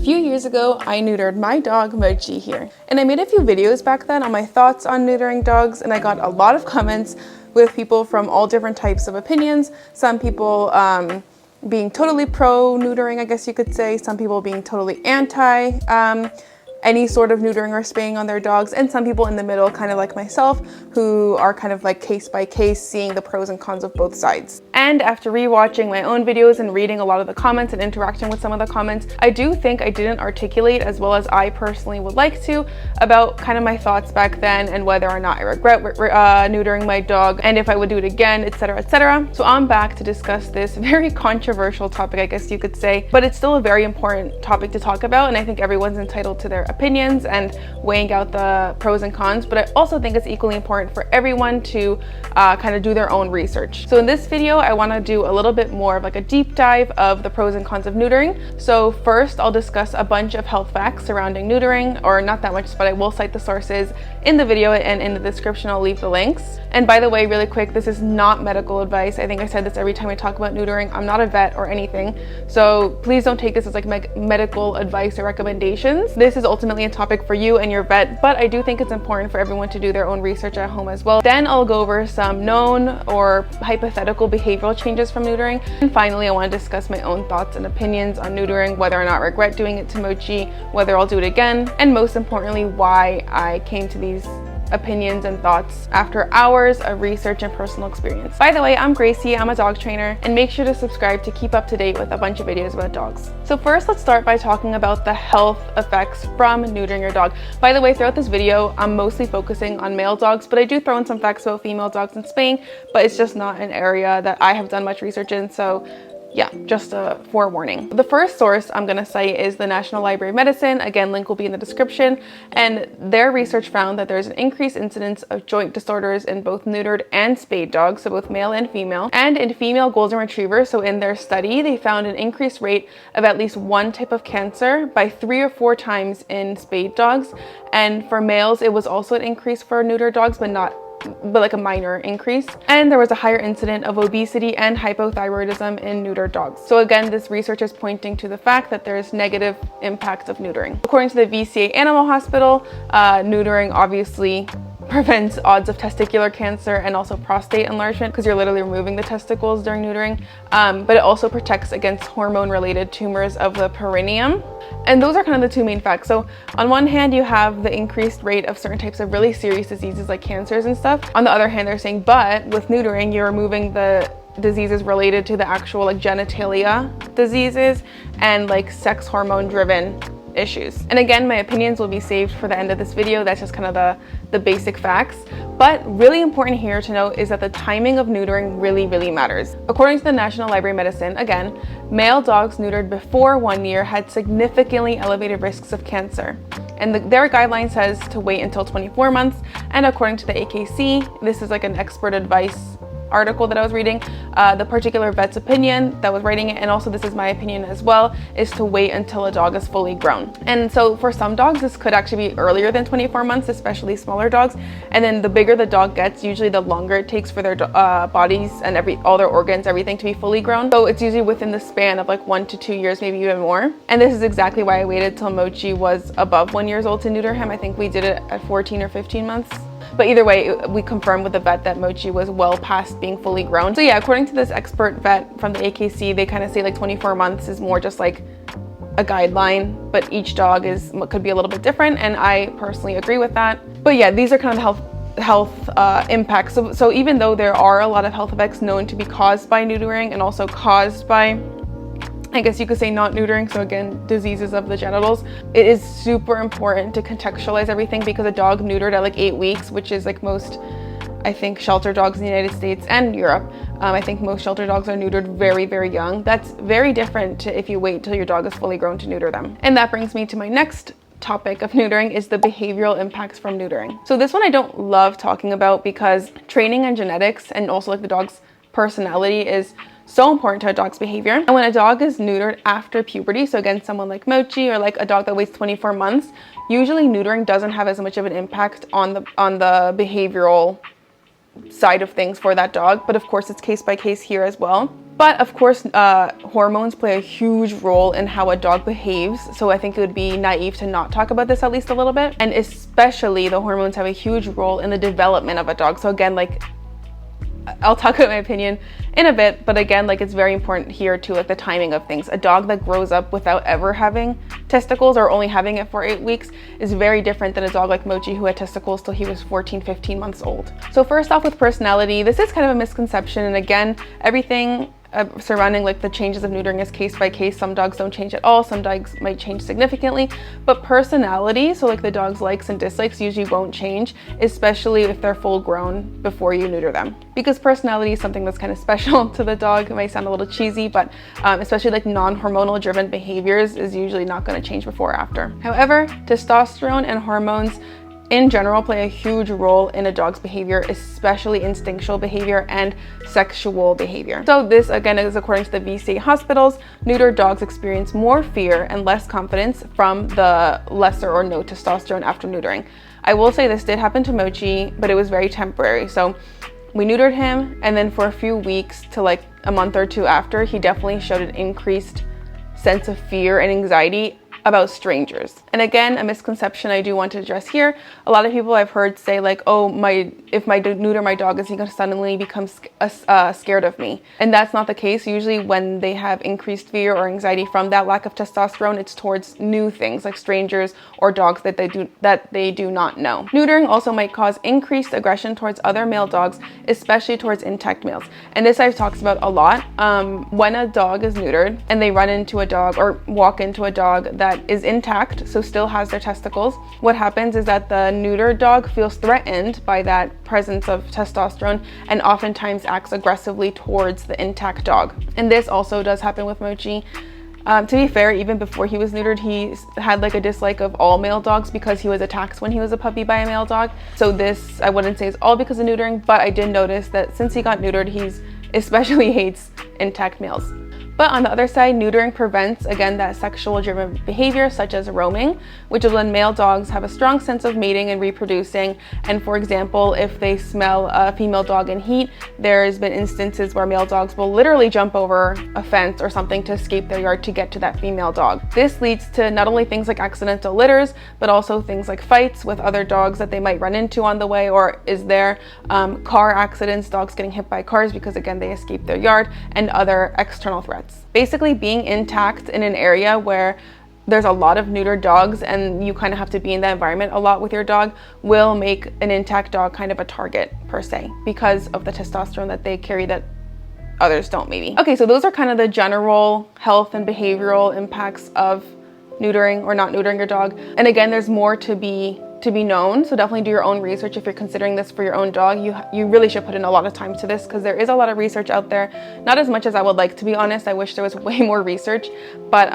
few years ago, I neutered my dog Mochi here, and I made a few videos back then on my thoughts on neutering dogs, and I got a lot of comments with people from all different types of opinions. Some people being totally pro neutering, I guess you could say, some people being totally anti any sort of neutering or spaying on their dogs, and some people in the middle, kind of like myself, who are kind of like case by case, seeing the pros and cons of both sides. And after rewatching my own videos and reading a lot of the comments and interacting with some of the comments, I do think I didn't articulate as well as I personally would like to about kind of my thoughts back then and whether or not I regret neutering my dog and if I would do it again, etc., etc. So I'm back to discuss this very controversial topic, I guess you could say, but it's still a very important topic to talk about, and I think everyone's entitled to their opinions and weighing out the pros and cons, but I also think it's equally important for everyone to kind of do their own research. So in this video, I want to do a little bit more of like a deep dive of the pros and cons of neutering. So first, I'll discuss a bunch of health facts surrounding neutering, or not that much, but I will cite the sources in the video, and in the description I'll leave the links. And by the way, really quick, this is not medical advice. I think I said this every time I talk about neutering. I'm not a vet or anything, so please don't take this as like medical advice or recommendations. This is ultimately a topic for you and your vet, but I do think it's important for everyone to do their own research at home as well. Then I'll go over some known or hypothetical behavioral changes from neutering. And finally, I want to discuss my own thoughts and opinions on neutering, whether or not I regret doing it to Mochi, whether I'll do it again, and most importantly, why I came to these opinions and thoughts after hours of research and personal experience. By the way, I'm Gracie, I'm a dog trainer, and make sure to subscribe to keep up to date with a bunch of videos about dogs. So first, let's start by talking about the health effects from neutering your dog. By the way, throughout this video, I'm mostly focusing on male dogs, but I do throw in some facts about female dogs and spaying, but it's just not an area that I have done much research in, so yeah, just a forewarning. The first source I'm going to cite is the National Library of Medicine. Again, link will be in the description. And their research found that there's an increased incidence of joint disorders in both neutered and spayed dogs, so both male and female. And in female golden retrievers, so in their study, they found an increased rate of at least one type of cancer by 3 or 4 times in spayed dogs. And for males, it was also an increase for neutered dogs, but like a minor increase. And there was a higher incident of obesity and hypothyroidism in neutered dogs. So again, this research is pointing to the fact that there's negative impacts of neutering. According to the VCA Animal Hospital, neutering obviously prevents odds of testicular cancer and also prostate enlargement, because you're literally removing the testicles during neutering, but it also protects against hormone-related tumors of the perineum. And those are kind of the two main facts. So on one hand, you have the increased rate of certain types of really serious diseases like cancers and stuff. On the other hand, they're saying, but with neutering, you're removing the diseases related to the actual like genitalia diseases and like sex hormone driven issues. And again, my opinions will be saved for the end of this video. That's just kind of the basic facts. But really important here to note is that the timing of neutering really matters. According to the National Library of Medicine, again, male dogs neutered before 1 year had significantly elevated risks of cancer. And their guideline says to wait until 24 months. And according to the AKC, this is like an expert advice article that I was reading, the particular vet's opinion that was writing it, and also this is my opinion as well, is to wait until a dog is fully grown. And so for some dogs, this could actually be earlier than 24 months, especially smaller dogs. And then the bigger the dog gets, usually the longer it takes for their bodies and all their organs, everything to be fully grown. So it's usually within the span of like 1 to 2 years, maybe even more. And this is exactly why I waited till Mochi was above 1 year old to neuter him. I think we did it at 14 or 15 months. But either way, we confirmed with the vet that Mochi was well past being fully grown. So yeah, according to this expert vet from the AKC, they kind of say like 24 months is more just like a guideline, but each dog could be a little bit different, and I personally agree with that. But yeah, these are kind of the health impacts. So even though there are a lot of health effects known to be caused by neutering and also caused by, I guess you could say, not neutering, so again, diseases of the genitals, it is super important to contextualize everything, because a dog neutered at like 8 weeks, which is like most, I think, shelter dogs in the United States and Europe. I think most shelter dogs are neutered very young. That's very different to if you wait till your dog is fully grown to neuter them. And that brings me to my next topic of neutering, is the behavioral impacts from neutering. So this one I don't love talking about, because training and genetics and also like the dog's personality is so important to a dog's behavior. And when a dog is neutered after puberty, so again, someone like Mochi or like a dog that waits 24 months, usually neutering doesn't have as much of an impact on the behavioral side of things for that dog. But of course, it's case by case here as well. But of course, hormones play a huge role in how a dog behaves. So I think it would be naive to not talk about this at least a little bit. And especially the hormones have a huge role in the development of a dog. So again, like, I'll talk about my opinion in a bit, but again, like, it's very important here too, like the timing of things. A dog that grows up without ever having testicles or only having it for 8 weeks is very different than a dog like Mochi who had testicles till he was 14, 15 months old. So first off, with personality, this is kind of a misconception. And again, everything surrounding like the changes of neutering is case by case. Some dogs don't change at all, some dogs might change significantly, but personality, so like the dog's likes and dislikes, usually won't change, especially if they're full grown before you neuter them, because personality is something that's kind of special to the dog. It might sound a little cheesy, but especially like non-hormonal driven behaviors is usually not going to change before or after. However, testosterone and hormones in general play a huge role in a dog's behavior, especially instinctual behavior and sexual behavior. So this again is according to the VCA hospitals. Neutered dogs experience more fear and less confidence from the lesser or no testosterone after neutering. I will say this did happen to Mochi, but it was very temporary. So we neutered him, and then for a few weeks to like a month or two after, he definitely showed an increased sense of fear and anxiety about strangers. And again, a misconception I do want to address here. A lot of people I've heard say like, oh, if I neuter my dog, is he going to suddenly become scared of me? And that's not the case. Usually when they have increased fear or anxiety from that lack of testosterone, it's towards new things like strangers or dogs that they do not know. Neutering also might cause increased aggression towards other male dogs, especially towards intact males. And this I've talked about a lot. When a dog is neutered and they run into a dog or walk into a dog that is intact, so still has their testicles, what happens is that the neutered dog feels threatened by that presence of testosterone and oftentimes acts aggressively towards the intact dog. And this also does happen with Mochi. To be fair, even before he was neutered, he had like a dislike of all male dogs because he was attacked when he was a puppy by a male dog. So this, I wouldn't say is all because of neutering, but I did notice that since he got neutered, he's especially hates intact males. But on the other side, neutering prevents, again, that sexual driven behavior such as roaming, which is when male dogs have a strong sense of mating and reproducing. And for example, if they smell a female dog in heat, there's been instances where male dogs will literally jump over a fence or something to escape their yard to get to that female dog. This leads to not only things like accidental litters, but also things like fights with other dogs that they might run into on the way, or is there car accidents, dogs getting hit by cars because again, they escape their yard, and other external threats. Basically, being intact in an area where there's a lot of neutered dogs and you kind of have to be in that environment a lot with your dog will make an intact dog kind of a target per se because of the testosterone that they carry that others don't maybe. Okay, so those are kind of the general health and behavioral impacts of neutering or not neutering your dog. And again, there's more to be known, so definitely do your own research. If you're considering this for your own dog, you really should put in a lot of time to this because there is a lot of research out there. Not as much as I would like, to be honest. I wish there was way more research, but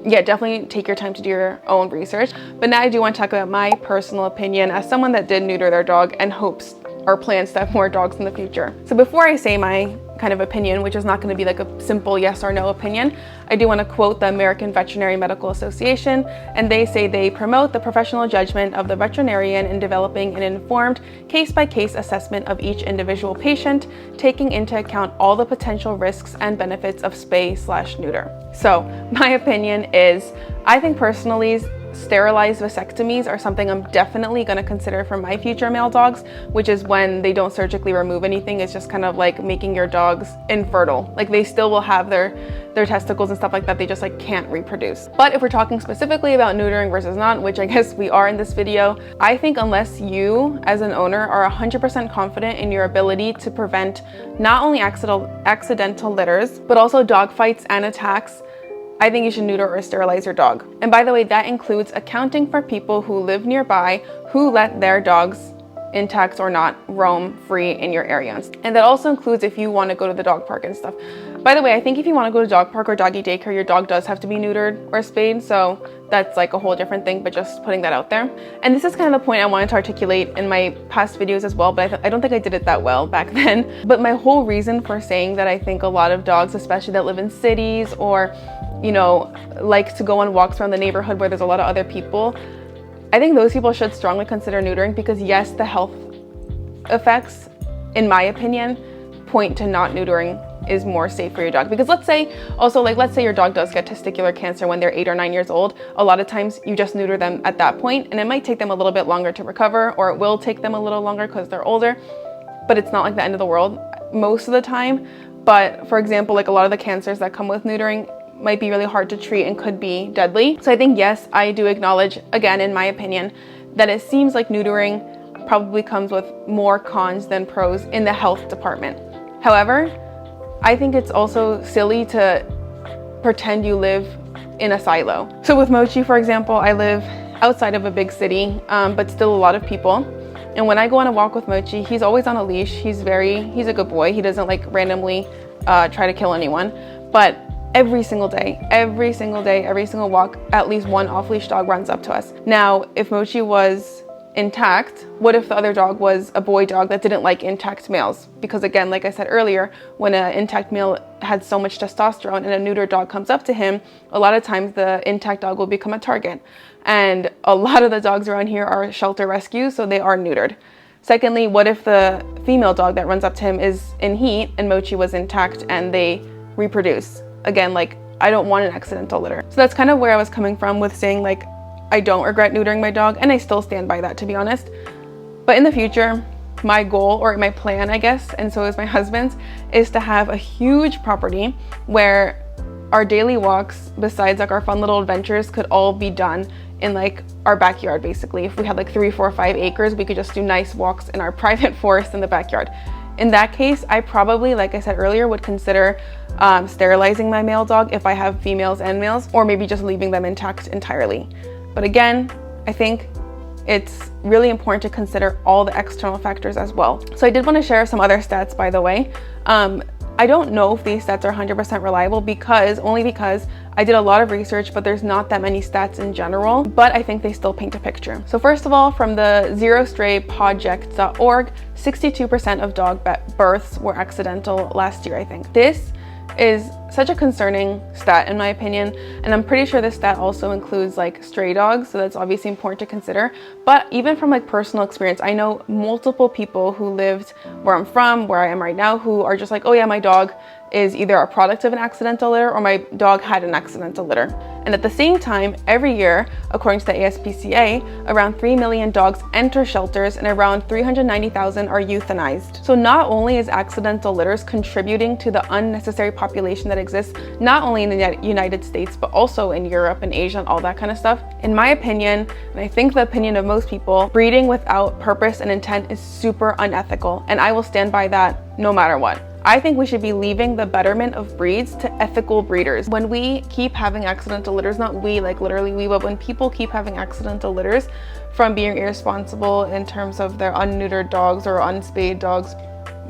yeah, definitely take your time to do your own research. But now I do want to talk about my personal opinion as someone that did neuter their dog and hopes or plans to have more dogs in the future. So before I say my kind of opinion, which is not going to be like a simple yes or no opinion, I do want to quote the American Veterinary Medical Association, and they say they promote the professional judgment of the veterinarian in developing an informed case-by-case assessment of each individual patient, taking into account all the potential risks and benefits of spay/neuter. So my opinion is, I think personally, sterilized vasectomies are something I'm definitely going to consider for my future male dogs, which is when they don't surgically remove anything. It's just kind of like making your dogs infertile. Like they still will have their testicles and stuff like that, they just like can't reproduce. But if we're talking specifically about neutering versus not, which I guess we are in this video, I think unless you as an owner are 100% confident in your ability to prevent not only accidental litters, but also dog fights and attacks, I think you should neuter or sterilize your dog. And by the way, that includes accounting for people who live nearby who let their dogs, intact or not, roam free in your area. And that also includes if you want to go to the dog park and stuff. By the way, I think if you want to go to dog park or doggy daycare, your dog does have to be neutered or spayed. So that's like a whole different thing, but just putting that out there. And this is kind of the point I wanted to articulate in my past videos as well, but I don't think I did it that well back then. But my whole reason for saying that I think a lot of dogs, especially that live in cities or, you know, like to go on walks around the neighborhood where there's a lot of other people, I think those people should strongly consider neutering because yes, the health effects, in my opinion, point to not neutering is more safe for your dog. Because let's say your dog does get testicular cancer when they're 8 or 9 years old. A lot of times you just neuter them at that point, and it might take them a little bit longer to recover, or it will take them a little longer because they're older, but it's not like the end of the world most of the time. But for example, like a lot of the cancers that come with neutering might be really hard to treat and could be deadly. So I think, yes, I do acknowledge, again, in my opinion, that it seems like neutering probably comes with more cons than pros in the health department. However, I think it's also silly to pretend you live in a silo. So with Mochi, for example, I live outside of a big city, but still a lot of people. And when I go on a walk with Mochi, he's always on a leash. He's a good boy. He doesn't like randomly try to kill anyone. But every single day, every single walk, at least one off-leash dog runs up to us. Now, if Mochi was intact, what if the other dog was a boy dog that didn't like intact males? Because again, like I said earlier, when an intact male had so much testosterone and a neutered dog comes up to him, a lot of times the intact dog will become a target. And a lot of the dogs around here are shelter rescues, so they are neutered. Secondly, what if the female dog that runs up to him is in heat and Mochi was intact and they reproduce? Again, like, I don't want an accidental litter. So that's kind of where I was coming from with saying, like, I don't regret neutering my dog, and I still stand by that, to be honest. But in the future, my goal, or my plan, I guess, and so is my husband's, is to have a huge property where our daily walks, besides like our fun little adventures, could all be done in like our backyard. Basically, if we had like 3, 4, 5 acres, we could just do nice walks in our private forest in the backyard. In that case, I probably, like I said earlier, would consider sterilizing my male dog if I have females and males, or maybe just leaving them intact entirely. But again, I think it's really important to consider all the external factors as well. So I did want to share some other stats, by the way. I don't know if these stats are 100% reliable only because I did a lot of research, but there's not that many stats in general, but I think they still paint a picture. So first of all, from the Zero Stray Pawject.org, 62% of dog births were accidental last year, I think. This is such a concerning stat in my opinion, and I'm pretty sure this stat also includes like stray dogs, so that's obviously important to consider. But even from like personal experience, I know multiple people who lived where I'm from, where I am right now, who are just like, oh yeah, my dog is either a product of an accidental litter or my dog had an accidental litter. And at the same time, every year, according to the ASPCA, around 3 million dogs enter shelters and around 390,000 are euthanized. So not only is accidental litters contributing to the unnecessary population that exists, not only in the United States, but also in Europe and Asia and all that kind of stuff. In my opinion, and I think the opinion of most people, breeding without purpose and intent is super unethical, and I will stand by that no matter what. I think we should be leaving the betterment of breeds to ethical breeders. When we keep having accidental litters, not we, like literally we, but when people keep having accidental litters from being irresponsible in terms of their unneutered dogs or unspayed dogs,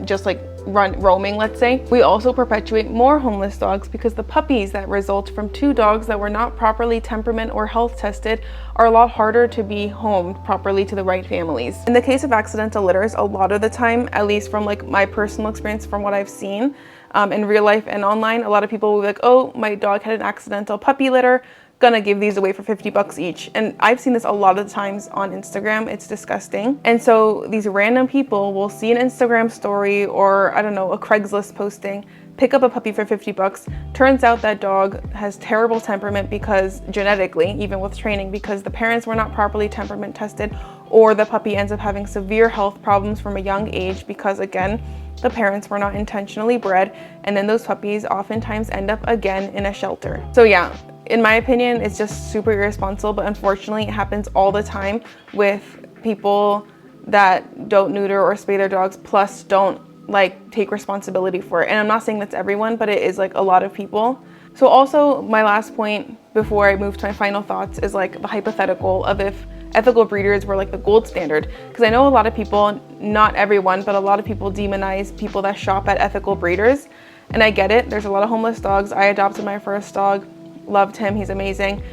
just like roaming, let's say, we also perpetuate more homeless dogs, because the puppies that result from 2 dogs that were not properly temperament or health tested are a lot harder to be homed properly to the right families. In the case of accidental litters, a lot of the time, at least from like my personal experience, from what I've seen in real life and online, a lot of people will be like, oh, my dog had an accidental puppy litter, gonna give these away for $50 each. And I've seen this a lot of times on Instagram. It's disgusting. And so these random people will see an Instagram story or, I don't know, a Craigslist posting, pick up a puppy for $50. Turns out that dog has terrible temperament, because genetically, even with training, because the parents were not properly temperament tested, or the puppy ends up having severe health problems from a young age because, again, the parents were not intentionally bred, and then those puppies oftentimes end up again in a shelter. So yeah, in my opinion, it's just super irresponsible, but unfortunately it happens all the time with people that don't neuter or spay their dogs, plus don't like take responsibility for it. And I'm not saying that's everyone, but it is like a lot of people. So also my last point before I move to my final thoughts is like the hypothetical of if ethical breeders were like the gold standard, because I know a lot of people, not everyone, but a lot of people demonize people that shop at ethical breeders, and I get it. There's a lot of homeless dogs. I adopted my first dog, loved him, he's amazing.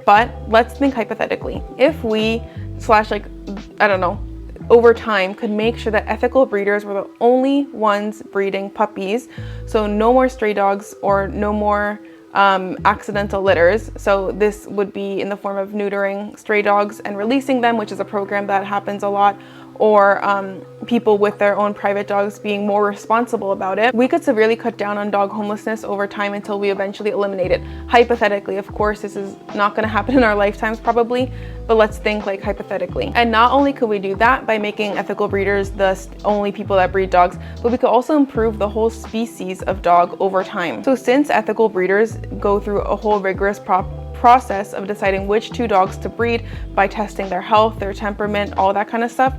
But let's think hypothetically. If we over time could make sure that ethical breeders were the only ones breeding puppies, so no more stray dogs or no more accidental litters. So this would be in the form of neutering stray dogs and releasing them, which is a program that happens a lot, or people with their own private dogs being more responsible about it, we could severely cut down on dog homelessness over time until we eventually eliminate it. Hypothetically, of course, this is not going to happen in our lifetimes probably, but let's think like hypothetically. And not only could we do that by making ethical breeders the only people that breed dogs, but we could also improve the whole species of dog over time. So since ethical breeders go through a whole rigorous process of deciding which two dogs to breed by testing their health, their temperament, all that kind of stuff,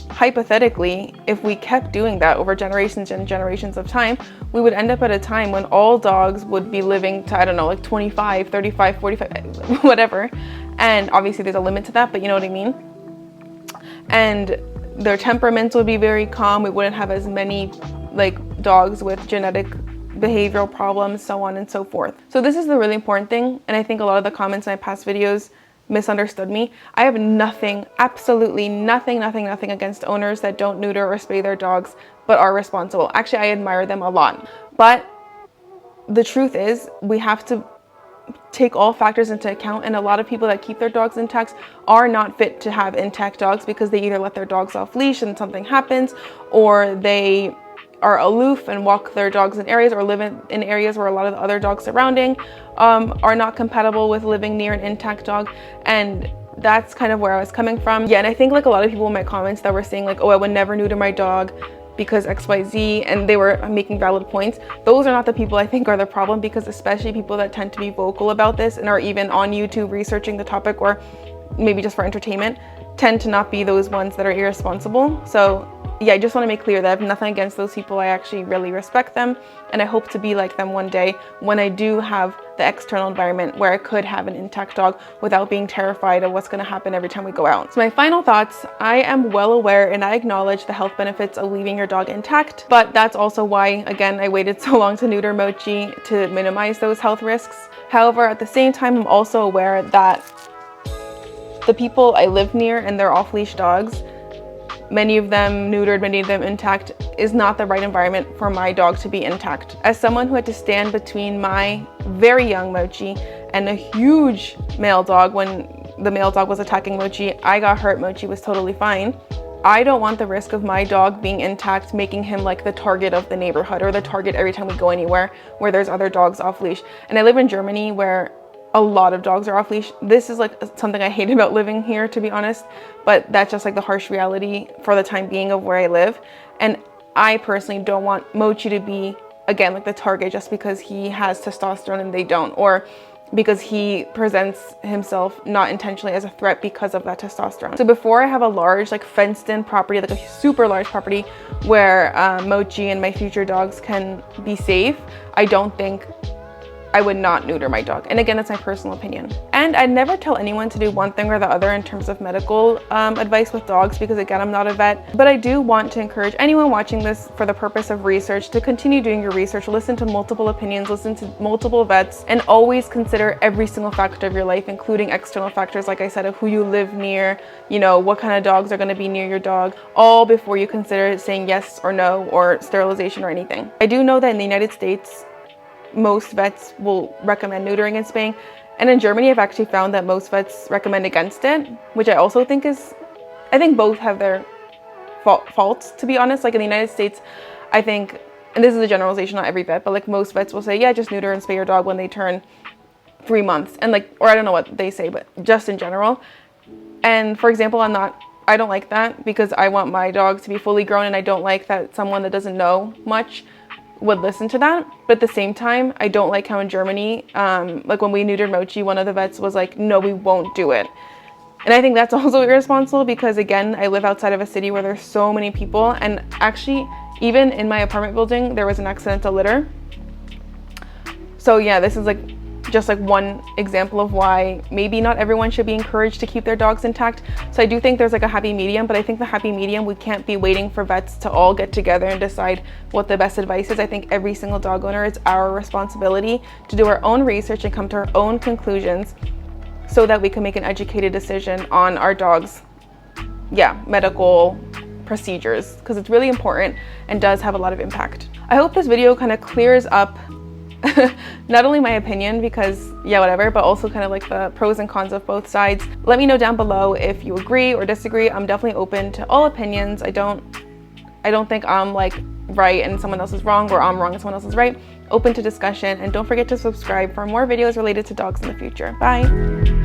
hypothetically, if we kept doing that over generations and generations of time, we would end up at a time when all dogs would be living to, I don't know, like 25, 35, 45, whatever. And obviously there's a limit to that, but you know what I mean? And their temperaments would be very calm. We wouldn't have as many like dogs with genetic behavioral problems, so on and so forth. So this is the really important thing. And I think a lot of the comments in my past videos misunderstood me. I have nothing, absolutely nothing against owners that don't neuter or spay their dogs, but are responsible. Actually, I admire them a lot. But the truth is, we have to take all factors into account, and a lot of people that keep their dogs intact are not fit to have intact dogs because they either let their dogs off leash and something happens, or they are aloof and walk their dogs in areas or live in areas where a lot of the other dogs surrounding are not compatible with living near an intact dog. And that's kind of where I was coming from. Yeah, and I think like a lot of people in my comments that were saying like, oh, I would never neuter my dog because XYZ, and they were making valid points. Those are not the people I think are the problem, because especially people that tend to be vocal about this and are even on YouTube researching the topic, or maybe just for entertainment, tend to not be those ones that are irresponsible. So yeah, I just want to make clear that I have nothing against those people. I actually really respect them, and I hope to be like them one day when I do have the external environment where I could have an intact dog without being terrified of what's going to happen every time we go out. So my final thoughts, I am well aware and I acknowledge the health benefits of leaving your dog intact, but that's also why, again, I waited so long to neuter Mochi, to minimize those health risks. However, at the same time, I'm also aware that the people I live near and their off-leash dogs, many of them neutered, many of them intact, is not the right environment for my dog to be intact. As someone who had to stand between my very young Mochi and a huge male dog, when the male dog was attacking Mochi, I got hurt, Mochi was totally fine. I don't want the risk of my dog being intact making him like the target of the neighborhood, or the target every time we go anywhere where there's other dogs off leash. And I live in Germany where a lot of dogs are off leash. This is like something I hate about living here, to be honest, but that's just like the harsh reality for the time being of where I live. And I personally don't want Mochi to be, again, like the target just because he has testosterone and they don't, or because he presents himself not intentionally as a threat because of that testosterone. So before I have a large, like fenced in property, like a super large property where Mochi and my future dogs can be safe, I don't think I would not neuter my dog. And again, that's my personal opinion. And I'd never tell anyone to do one thing or the other in terms of medical advice with dogs, because again, I'm not a vet. But I do want to encourage anyone watching this for the purpose of research to continue doing your research, listen to multiple opinions, listen to multiple vets, and always consider every single factor of your life, including external factors, like I said, of who you live near, you know, what kind of dogs are gonna be near your dog, all before you consider saying yes or no, or sterilization or anything. I do know that in the United States, most vets will recommend neutering and spaying. And in Germany, I've actually found that most vets recommend against it, which I also think I think both have their faults, to be honest. Like in the United States, I think, and this is a generalization, not every vet, but like most vets will say, yeah, just neuter and spay your dog when they turn 3 months. And like, or I don't know what they say, but just in general. And for example, I don't like that, because I want my dog to be fully grown, and I don't like that someone that doesn't know much would listen to that. But at the same time, I don't like how in Germany, like when we neutered Mochi, one of the vets was like, no, we won't do it. And I think that's also irresponsible, because again, I live outside of a city where there's so many people, and actually even in my apartment building, there was an accidental litter. So yeah, this is like just like one example of why maybe not everyone should be encouraged to keep their dogs intact. So I do think there's like a happy medium, but I think the happy medium, we can't be waiting for vets to all get together and decide what the best advice is. I think every single dog owner, it's our responsibility to do our own research and come to our own conclusions so that we can make an educated decision on our dogs' medical procedures, because it's really important and does have a lot of impact. I hope this video kind of clears up not only my opinion because yeah, whatever, but also kind of like the pros and cons of both sides. Let me know down below if you agree or disagree. I'm definitely open to all opinions. I don't think I'm like right and someone else is wrong, or I'm wrong and someone else is right. Open to discussion, and don't forget to subscribe for more videos related to dogs in the future. Bye.